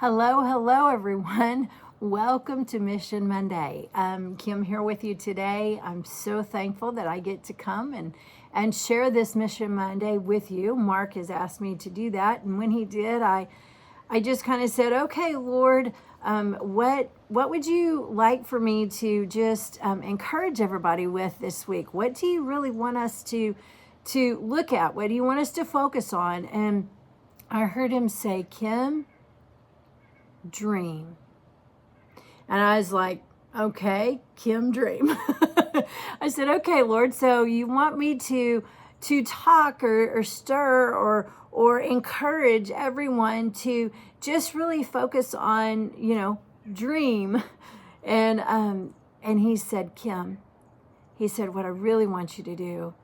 Hello, hello, everyone. Welcome to Mission Monday. Kim here with you today. I'm so thankful that I get to come and share this Mission Monday with you. Mark has asked me to do that, and when he did, I just kind of said, "Okay, Lord, what would you like for me to just encourage everybody with this week? What do you really want us to look at? What do you want us to focus on?" And I heard him say, "Kim, dream." And I was like, "Okay, Kim, dream." I said, "Okay, Lord, so you want me to talk or stir or encourage everyone to just really focus on, dream." And he said, "Kim," he said, "what I really want you to do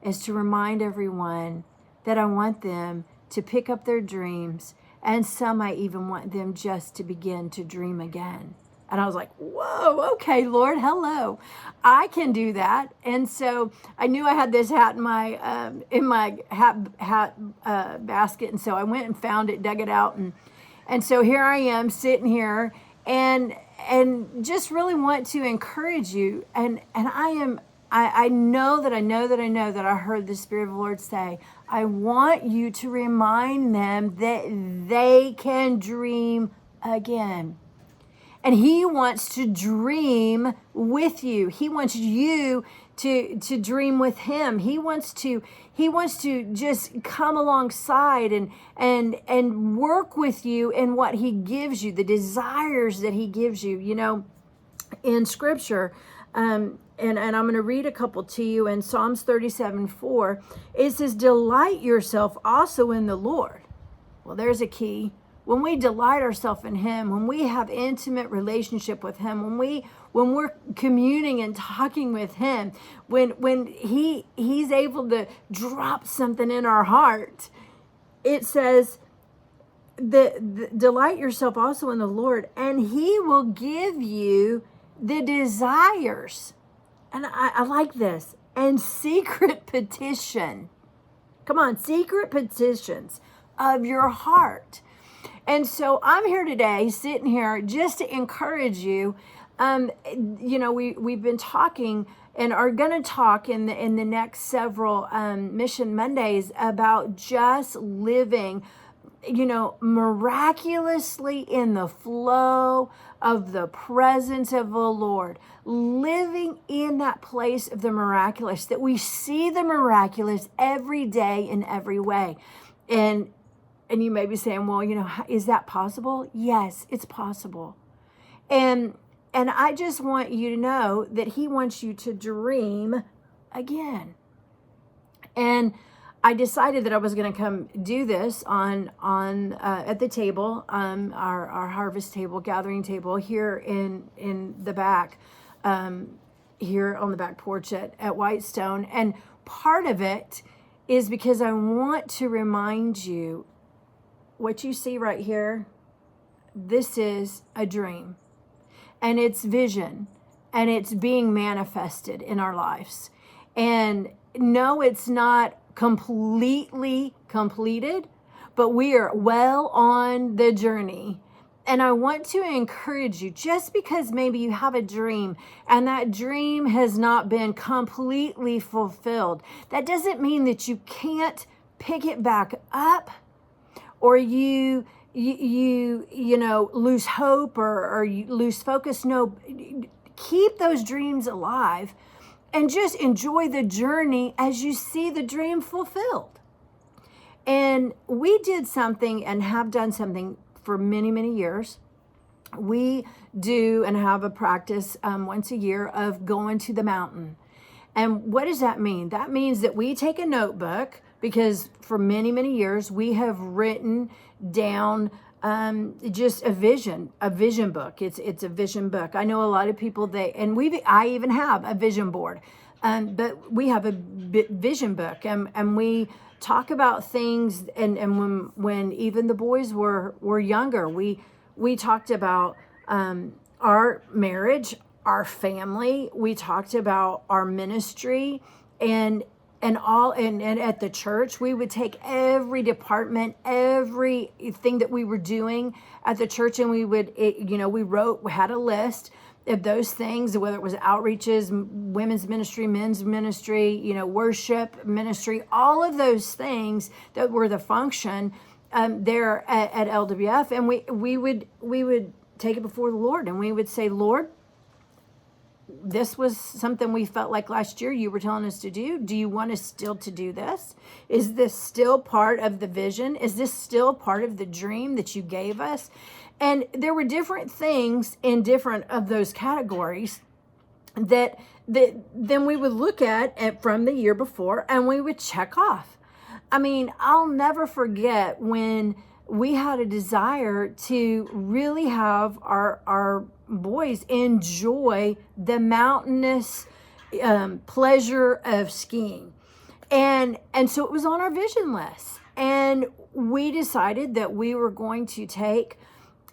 is to remind everyone that I want them to pick up their dreams, and some I even want them just to begin to dream again." And I was like, "Whoa, okay, Lord, hello, I can do that." And so I knew I had this hat in my hat basket, and so I went and found it, dug it out, and so here I am sitting here, and just really want to encourage you. And I know that I heard the Spirit of the Lord say, "I want you to remind them that they can dream again." And he wants to dream with you. He wants you to dream with him. He wants to just come alongside and work with you in what he gives you, the desires that he gives you. In scripture, and I'm going to read a couple to you. In Psalms 37:4, it says, "Delight yourself also in the Lord." Well, there's a key. When we delight ourselves in him, when we have intimate relationship with him, when we're communing and talking with him, when he's able to drop something in our heart, it says, "Delight yourself also in the Lord, and he will give you the desires." And I like this. "And secret petition." Come on, secret petitions of your heart. And so I'm here today, sitting here just to encourage you. We've been talking and are going to talk in the next several Mission Mondays about just living, miraculously in the flow of the presence of the Lord, living in that place of the miraculous, that we see the miraculous every day in every way. And you may be saying, "Well, is that possible?" Yes, it's possible. And I just want you to know that he wants you to dream again. And I decided that I was going to come do this on at the table, our harvest table, gathering table here in the back, here on the back porch at Whitestone. And part of it is because I want to remind you, what you see right here, this is a dream, and it's vision, and it's being manifested in our lives. And no, it's not completely completed, but we are well on the journey. And I want to encourage you, just because maybe you have a dream and that dream has not been completely fulfilled, that doesn't mean that you can't pick it back up, or you lose hope or you lose focus. No, keep those dreams alive and just enjoy the journey as you see the dream fulfilled. And we did something and have done something for many, many years. We do and have a practice once a year of going to the mountain. And what does that mean? That means that we take a notebook, because for many, many years we have written down just a vision book. It's a vision book. I know a lot of people, I even have a vision board, but we have a vision book, and we talk about things. And when even the boys were younger, we talked about our marriage, our family. We talked about our ministry, and and at the church, we would take every department, everything that we were doing at the church, and we had a list of those things, whether it was outreaches, women's ministry, men's ministry, worship ministry, all of those things that were the function there at LWF. And we would take it before the Lord, and we would say, Lord, this was something we felt like last year you were telling us to do. Do you want us still to do this? Is this still part of the vision? Is this still part of the dream that you gave us? And there were different things in different of those categories that then we would look at from the year before, and we would check off. I mean, I'll never forget when we had a desire to really have our boys enjoy the mountainous pleasure of skiing. And so it was on our vision list. And we decided that we were going to take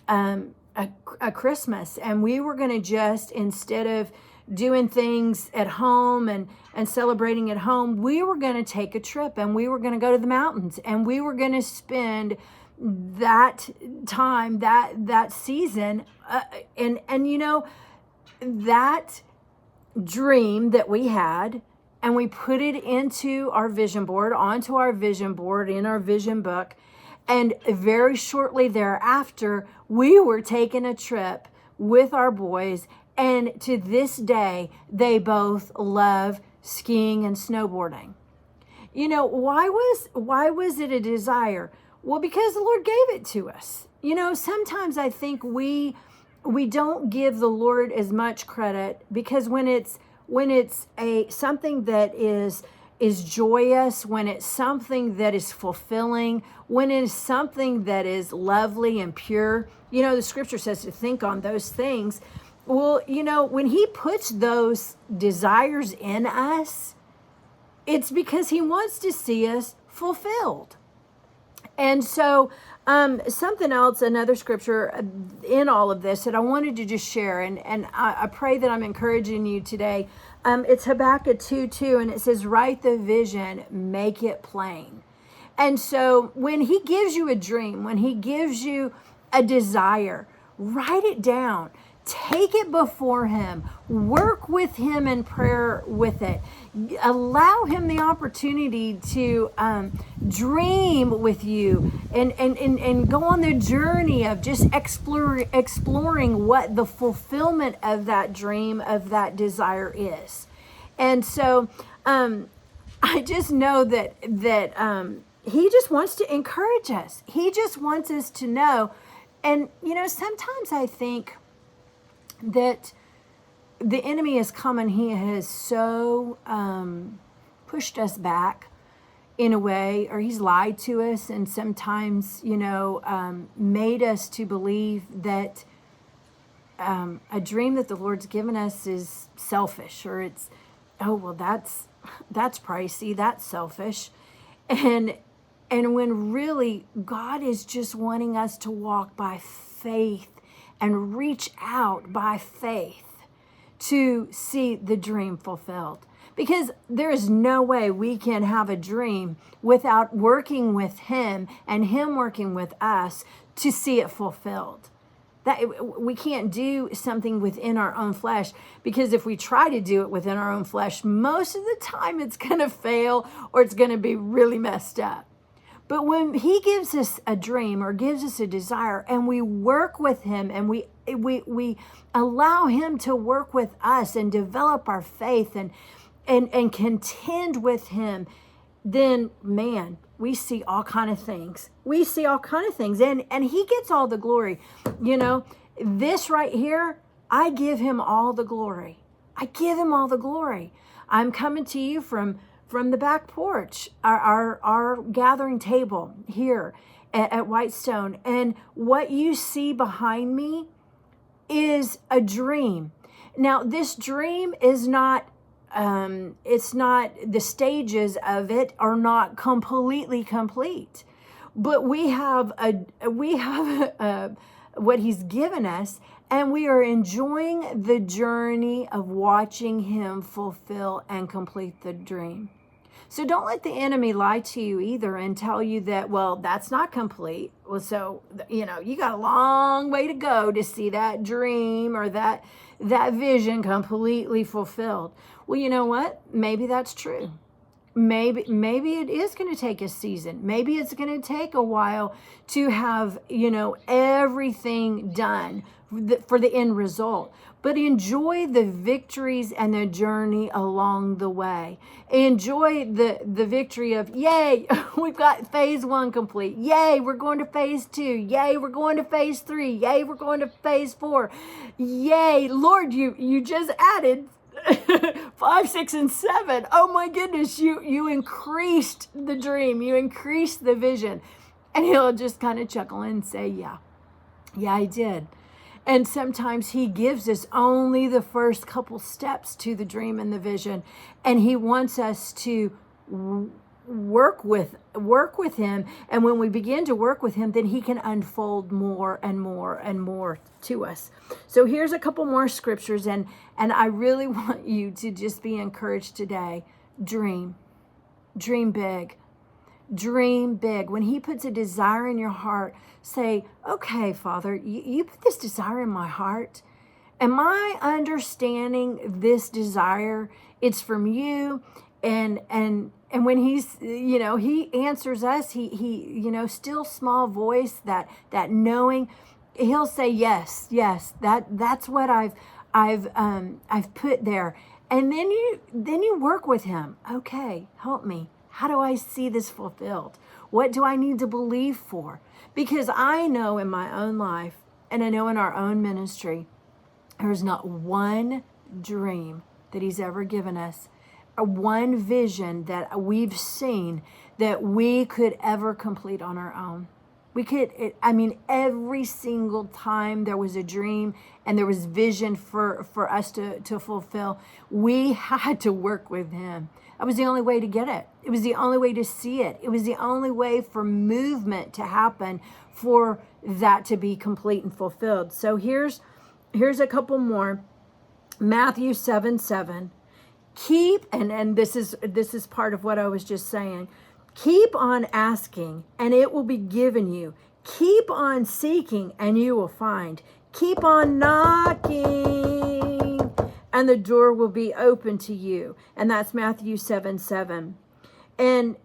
a Christmas, and we were going to just, instead of doing things at home and celebrating at home, we were going to take a trip, and we were going to go to the mountains, and we were going to spend that time, that season, and that dream that we had, and we put it into our vision board, onto our vision board, in our vision book. And very shortly thereafter, we were taking a trip with our boys, and to this day, they both love skiing and snowboarding. Why was it a desire? Well, because the Lord gave it to us. Sometimes I think we don't give the Lord as much credit, because when it's something that is joyous, when it's something that is fulfilling, when it is something that is lovely and pure, the scripture says to think on those things. Well, when he puts those desires in us, it's because he wants to see us fulfilled. And so something else, another scripture in all of this that I wanted to just share, and I pray that I'm encouraging you today. It's Habakkuk 2:2, and it says, write the vision, make it plain. And so when he gives you a dream, when he gives you a desire, write it down. Take it before him. Work with him in prayer with it. Allow him the opportunity to dream with you and go on the journey of just exploring what the fulfillment of that dream, of that desire is. And so I just know that he just wants to encourage us. He just wants us to know. And, sometimes I think that the enemy has come and he has so pushed us back in a way, or he's lied to us, and sometimes, made us to believe that a dream that the Lord's given us is selfish, or it's, that's pricey, that's selfish. And when really God is just wanting us to walk by faith and reach out by faith to see the dream fulfilled. Because there is no way we can have a dream without working with him and him working with us to see it fulfilled. That we can't do something within our own flesh, because if we try to do it within our own flesh, most of the time it's going to fail, or it's going to be really messed up. But when he gives us a dream or gives us a desire, and we work with him, and we allow him to work with us and develop our faith and contend with him, then, man, we see all kind of things. We see all kind of things. And he gets all the glory. This right here, I give him all the glory. I give him all the glory. I'm coming to you from the back porch, our gathering table here at Whitestone. And what you see behind me is a dream. Now, this dream is not, it's not, the stages of it are not completely complete, but we have what he's given us, and we are enjoying the journey of watching him fulfill and complete the dream. So don't let the enemy lie to you either and tell you that, well, that's not complete. Well, so, you got a long way to go to see that dream or that vision completely fulfilled. Well, you know what? Maybe that's true. Maybe it is going to take a season. Maybe it's going to take a while to have, everything done for the end result. But enjoy the victories and the journey along the way. Enjoy the victory of, yay, we've got phase 1 complete. Yay, we're going to phase 2. Yay, we're going to phase 3. Yay, we're going to phase 4. Yay, Lord, you just added 5, 6, and 7. Oh my goodness, you increased the dream. You increased the vision. And he'll just kind of chuckle and say, yeah, I did. And sometimes he gives us only the first couple steps to the dream and the vision. And he wants us to work with him. And when we begin to work with him, then he can unfold more and more and more to us. So here's a couple more scriptures. And I really want you to just be encouraged today. Dream big. Dream big. When he puts a desire in your heart, say, okay, Father, you put this desire in my heart. Am I understanding this desire? It's from you. And when he's, he answers us, he still small voice, that knowing, he'll say, yes, that's what I've put there. And then you work with him. Okay, help me. How do I see this fulfilled? What do I need to believe for? Because I know in my own life, and I know in our own ministry, there's not one dream that he's ever given us, one vision that we've seen that we could ever complete on our own. We could, every single time there was a dream and there was vision for us to fulfill, we had to work with him. That was the only way to get it. It was the only way to see it. It was the only way for movement to happen, for that to be complete and fulfilled. So here's a couple more. Matthew 7:7. Keep, and this is part of what I was just saying. Keep on asking, and it will be given you. Keep on seeking, and you will find. Keep on knocking, and the door will be open to you. And that's Matthew 7:7. And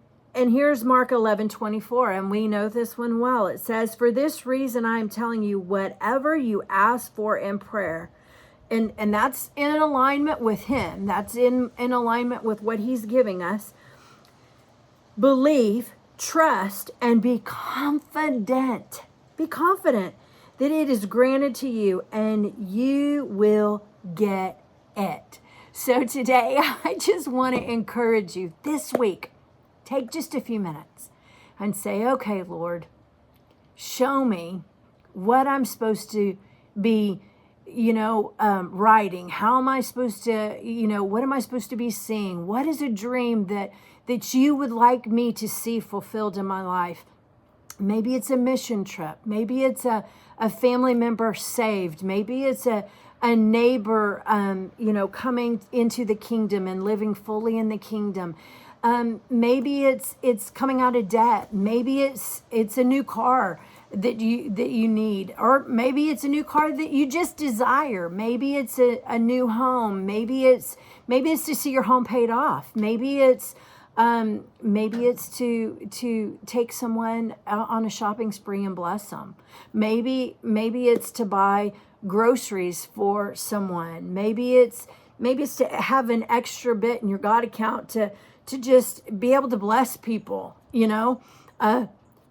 here's Mark 11:24, and we know this one well. It says, for this reason I am telling you, whatever you ask for in prayer, and that's in alignment with him. That's in alignment with what he's giving us. Believe, trust, and be confident. Be confident that it is granted to you, and you will get it. So today, I just want to encourage you this week. Take just a few minutes and say, okay, Lord, show me what I'm supposed to be, writing. How am I supposed to, what am I supposed to be seeing? What is a dream that you would like me to see fulfilled in my life? Maybe it's a mission trip. Maybe it's a family member saved. Maybe it's a neighbor, coming into the kingdom and living fully in the kingdom. Maybe it's coming out of debt. Maybe it's a new car that you need, or maybe it's a new car that you just desire. Maybe it's a new home. Maybe it's to see your home paid off. Maybe it's to take someone out on a shopping spree and bless them. Maybe it's to buy groceries for someone. Maybe it's to have an extra bit in your God account to just be able to bless people,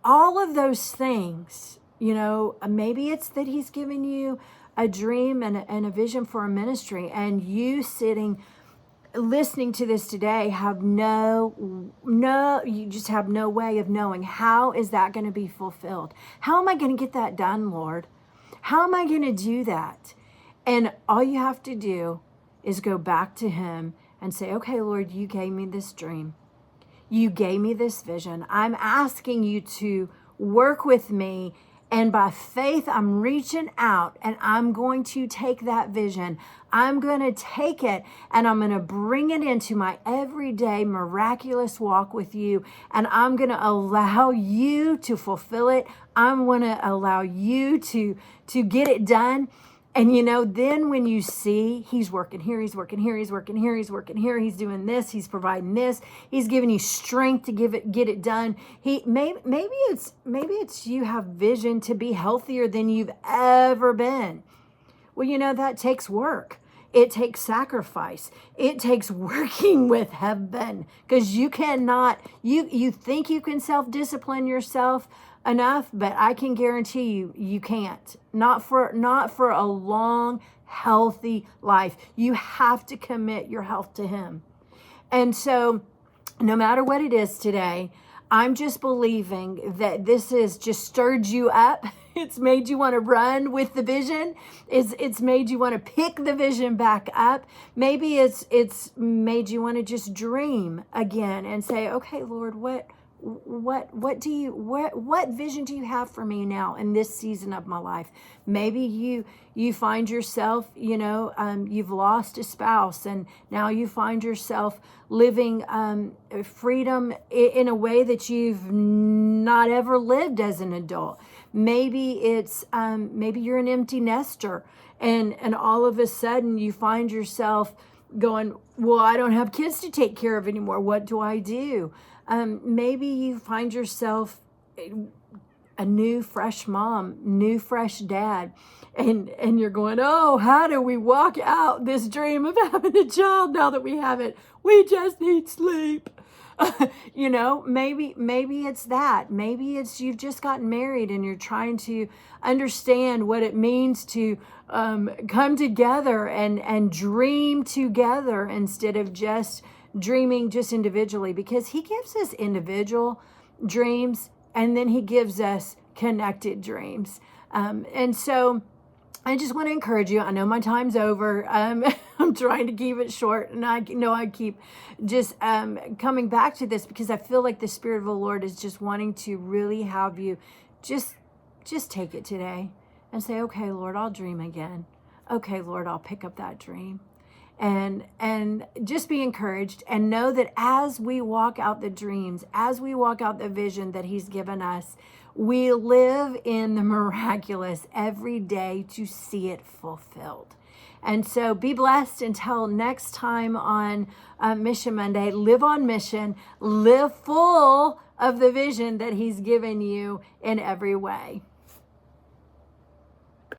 all of those things, maybe it's that he's given you a dream and a vision for a ministry, and you sitting, listening to this today, you just have no way of knowing, how is that going to be fulfilled? How am I going to get that done, Lord? How am I going to do that? And all you have to do is go back to him and say, okay, Lord, you gave me this dream. You gave me this vision. I'm asking you to work with me And by faith, I'm reaching out and I'm going to take that vision. I'm going to take it and I'm going to bring it into my everyday miraculous walk with you. And I'm going to allow you to fulfill it. I'm going to allow you to get it done. And then when you see he's working here, he's working here, he's working here, he's working here, he's doing this, he's providing this, he's giving you strength to get it done. Maybe it's you have vision to be healthier than you've ever been. Well, that takes work. It takes sacrifice. It takes working with heaven, because you cannot, you think you can self-discipline yourself enough, but I can guarantee you can't. Not for a long, healthy life. You have to commit your health to him. And so no matter what it is today, I'm just believing that this has just stirred you up. It's made you want to run with the vision. It's made you want to pick the vision back up. Maybe it's made you want to just dream again and say, okay, Lord, what vision do you have for me now in this season of my life? Maybe you find yourself, you've lost a spouse and now you find yourself living freedom in a way that you've not ever lived as an adult. Maybe maybe you're an empty nester and all of a sudden you find yourself going, well, I don't have kids to take care of anymore. What do I do? Maybe you find yourself a new, fresh mom, new, fresh dad, and you're going, oh, how do we walk out this dream of having a child now that we have it? We just need sleep. Maybe it's that. Maybe it's you've just gotten married and you're trying to understand what it means to come together and dream together instead of just dreaming just individually, because he gives us individual dreams and then he gives us connected dreams. And so I just want to encourage you. I know my time's over. I'm trying to keep it short, and I know I keep just coming back to this because I feel like the Spirit of the Lord is just wanting to really have you just take it today and say, okay, Lord, I'll dream again. Okay, Lord, I'll pick up that dream. And just be encouraged and know that as we walk out the dreams, as we walk out the vision that he's given us, we live in the miraculous every day to see it fulfilled. And so be blessed until next time on Mission Monday. Live on mission, live full of the vision that he's given you in every way.